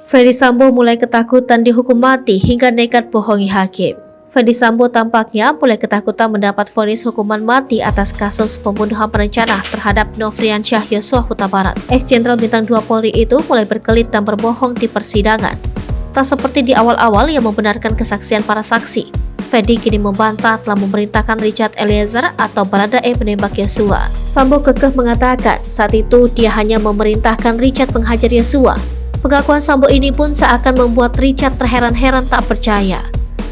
Ferdy Sambo mulai ketakutan dihukum mati hingga nekat bohongi hakim. Ferdy Sambo tampaknya mulai ketakutan mendapat vonis hukuman mati atas kasus pembunuhan berencana terhadap Nofriansyah Yosua Huta Barat. Ex-Jenderal Bintang 2 Polri itu mulai berkelit dan berbohong di persidangan. Tak seperti di awal-awal yang membenarkan kesaksian para saksi, Ferdy kini membantah telah memerintahkan Richard Eliezer atau Baradae menembak Yosua. Sambo kekeh mengatakan saat itu dia hanya memerintahkan Richard menghajar Yosua. Pengakuan Sambo ini pun seakan membuat Richard terheran-heran tak percaya.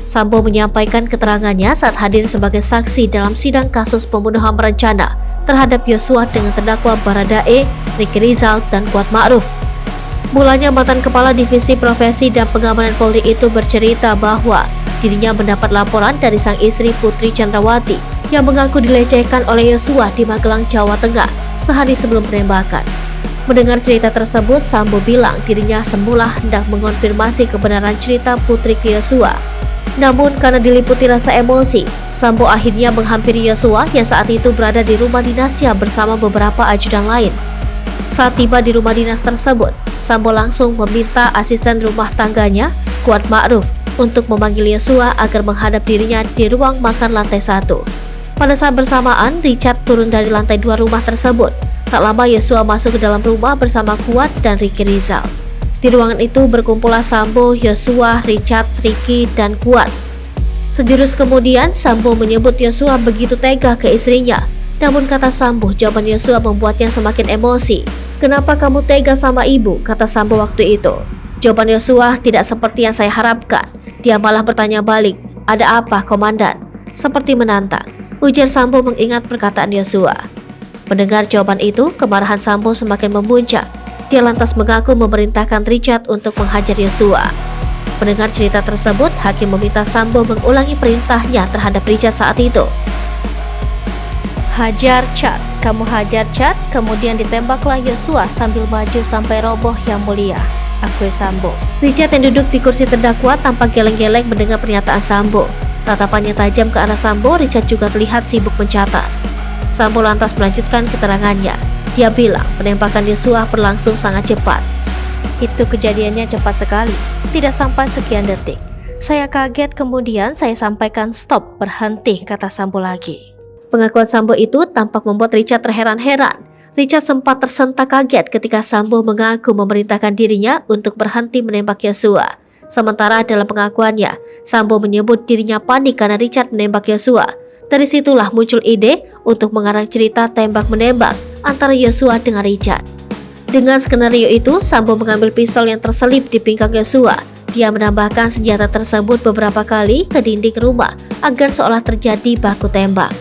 Sambo menyampaikan keterangannya saat hadir sebagai saksi dalam sidang kasus pembunuhan berencana terhadap Yosua dengan terdakwa Baradae, Ricky Rizal, dan Kuat Ma'ruf. Mulanya mantan Kepala Divisi Profesi dan Pengamanan Polri itu bercerita bahwa dirinya mendapat laporan dari sang istri Putri Chandrawati yang mengaku dilecehkan oleh Yosua di Magelang, Jawa Tengah sehari sebelum penembakan. Mendengar cerita tersebut, Sambo bilang dirinya semula hendak mengonfirmasi kebenaran cerita Putri ke Yosua. Namun karena diliputi rasa emosi, Sambo akhirnya menghampiri Yosua yang saat itu berada di rumah dinasnya bersama beberapa ajudan lain. Saat tiba di rumah dinas tersebut, Sambo langsung meminta asisten rumah tangganya, Kuat Ma'ruf, untuk memanggil Yosua agar menghadap dirinya di ruang makan lantai 1. Pada saat bersamaan, Richard turun dari lantai 2 rumah tersebut. Tak lama Yosua masuk ke dalam rumah bersama Kuat dan Ricky Rizal. Di ruangan itu berkumpullah Sambo, Yosua, Richard, Ricky, dan Kuat. Sejurus kemudian, Sambo menyebut Yosua begitu tega ke istrinya. Namun kata Sambo, jawaban Yosua membuatnya semakin emosi. "Kenapa kamu tega sama ibu?" kata Sambo waktu itu. Jawaban Yosua tidak seperti yang saya harapkan. Dia malah bertanya balik, "Ada apa, Komandan?" Seperti menantang. Ujar Sambo mengingat perkataan Yosua. Mendengar jawaban itu, kemarahan Sambo semakin memuncak. Dia lantas mengaku memerintahkan Richard untuk menghajar Yosua. Mendengar cerita tersebut, hakim meminta Sambo mengulangi perintahnya terhadap Richard saat itu. "Hajar Chad, kamu hajar Chad, kemudian ditembaklah Yosua sambil maju sampai roboh yang mulia," akui Sambo. Richard yang duduk di kursi terdakwa tampak geleng-geleng mendengar pernyataan Sambo. Tatapannya tajam ke arah Sambo, Richard juga terlihat sibuk mencatat. Sambo lantas melanjutkan keterangannya. Dia bilang penembakan Yosua berlangsung sangat cepat. "Itu kejadiannya cepat sekali, tidak sampai sekian detik. Saya kaget, kemudian saya sampaikan stop, berhenti," kata Sambo lagi. Pengakuan Sambo itu tampak membuat Richard terheran-heran. Richard sempat tersentak kaget ketika Sambo mengaku memerintahkan dirinya untuk berhenti menembak Yosua. Sementara dalam pengakuannya, Sambo menyebut dirinya panik karena Richard menembak Yosua. Dari situlah muncul ide untuk mengarang cerita tembak-menembak antara Yosua dengan Richard. Dengan skenario itu, Sambo mengambil pistol yang terselip di pinggang Yosua. Dia menambahkan senjata tersebut beberapa kali ke dinding rumah agar seolah terjadi baku tembak.